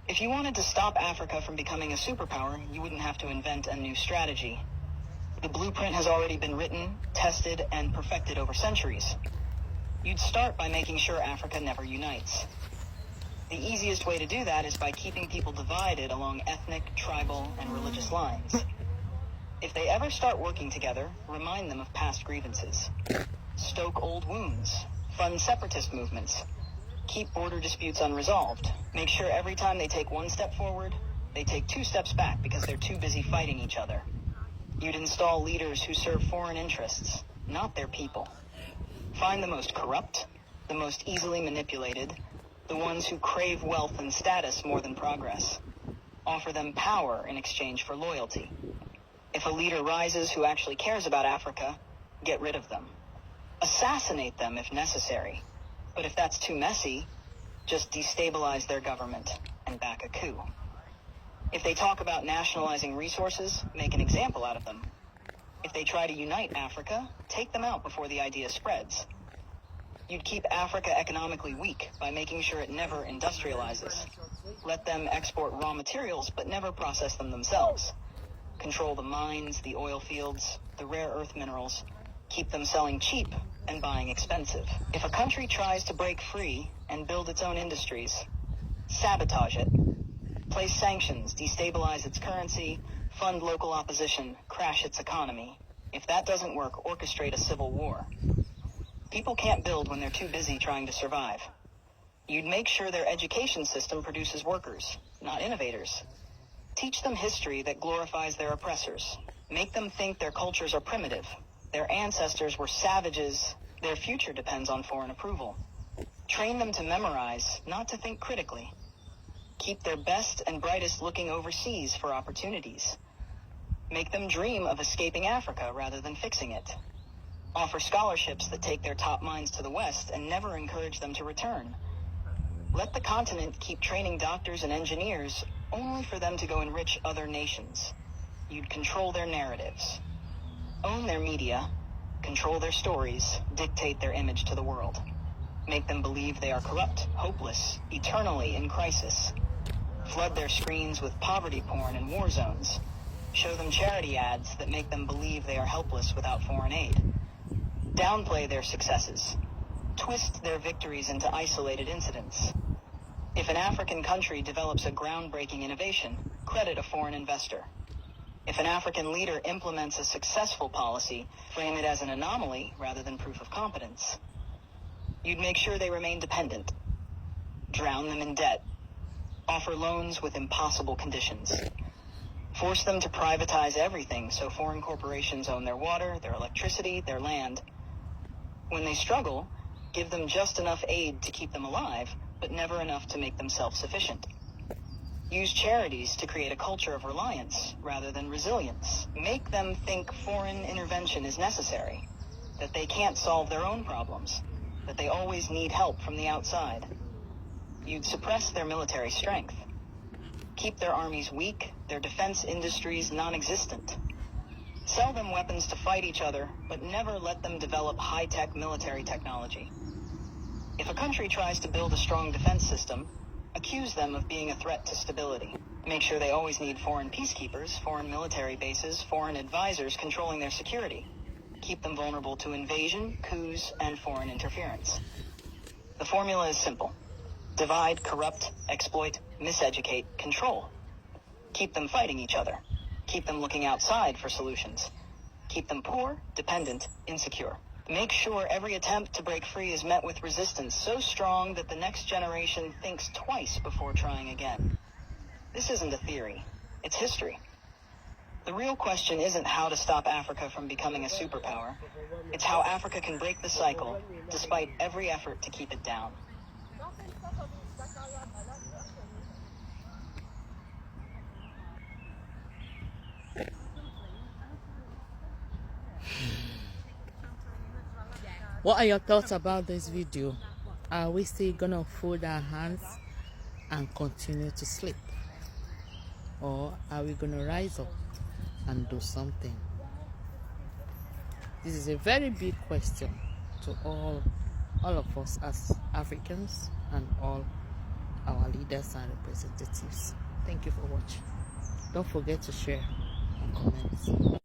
If you wanted to stop Africa from becoming a superpower, you wouldn't have to invent a new strategy. The blueprint has already been written, tested, and perfected over centuries. You'd start by making sure Africa never unites. The easiest way to do that is by keeping people divided along ethnic, tribal, and religious lines. If they ever start working together, remind them of past grievances. Stoke old wounds. Fund separatist movements. Keep border disputes unresolved. Make sure every time they take one step forward, they take 2 steps back because they're too busy fighting each other. You'd install leaders who serve foreign interests, not their people. Find the most corrupt, the most easily manipulated, the ones who crave wealth and status more than progress. Offer them power in exchange for loyalty. If a leader rises who actually cares about Africa, get rid of them. Assassinate them if necessary. But if that's too messy, just destabilize their government and back a coup. If they talk about nationalizing resources, make an example out of them. If they try to unite Africa, take them out before the idea spreads. You'd keep Africa economically weak by making sure it never industrializes. Let them export raw materials, but never process them themselves. Control the mines, the oil fields, the rare earth minerals. Keep them selling cheap and buying expensive. If a country tries to break free and build its own industries, sabotage it. Place sanctions, destabilize its currency, fund local opposition, crash its economy. If that doesn't work, orchestrate a civil war. People can't build when they're too busy trying to survive. You'd make sure their education system produces workers, not innovators. Teach them history that glorifies their oppressors. Make them think their cultures are primitive. Their ancestors were savages. Their future depends on foreign approval. Train them to memorize, not to think critically. Keep their best and brightest looking overseas for opportunities. Make them dream of escaping Africa rather than fixing it. Offer scholarships that take their top minds to the West and never encourage them to return. Let the continent keep training doctors and engineers only for them to go enrich other nations. You'd control their narratives. Own their media, control their stories, dictate their image to the world. Make them believe they are corrupt, hopeless, eternally in crisis. Flood their screens with poverty porn and war zones. Show them charity ads that make them believe they are helpless without foreign aid. Downplay their successes. Twist their victories into isolated incidents. If an African country develops a groundbreaking innovation, credit a foreign investor. If an African leader implements a successful policy, frame it as an anomaly rather than proof of competence. You'd make sure they remain dependent. Drown them in debt. Offer loans with impossible conditions. Force them to privatize everything so foreign corporations own their water, their electricity, their land. When they struggle, give them just enough aid to keep them alive, but never enough to make them self-sufficient. Use charities to create a culture of reliance rather than resilience. Make them think foreign intervention is necessary, that they can't solve their own problems, that they always need help from the outside. You'd suppress their military strength. Keep their armies weak, their defense industries non-existent. Sell them weapons to fight each other, but never let them develop high-tech military technology. If a country tries to build a strong defense system, accuse them of being a threat to stability. Make sure they always need foreign peacekeepers, foreign military bases, foreign advisors controlling their security. Keep them vulnerable to invasion, coups, and foreign interference. The formula is simple. Divide, corrupt, exploit, miseducate, control. Keep them fighting each other. Keep them looking outside for solutions. Keep them poor, dependent, insecure. Make sure every attempt to break free is met with resistance so strong that the next generation thinks twice before trying again. This isn't a theory. It's history. The real question isn't how to stop Africa from becoming a superpower. It's how Africa can break the cycle, despite every effort to keep it down. What are your thoughts about this video? Are we still gonna fold our hands and continue to sleep? Or are we gonna rise up and do something? This is a very big question to all of us as Africans and all our leaders and representatives. Thank you for watching. Don't forget to share and comment.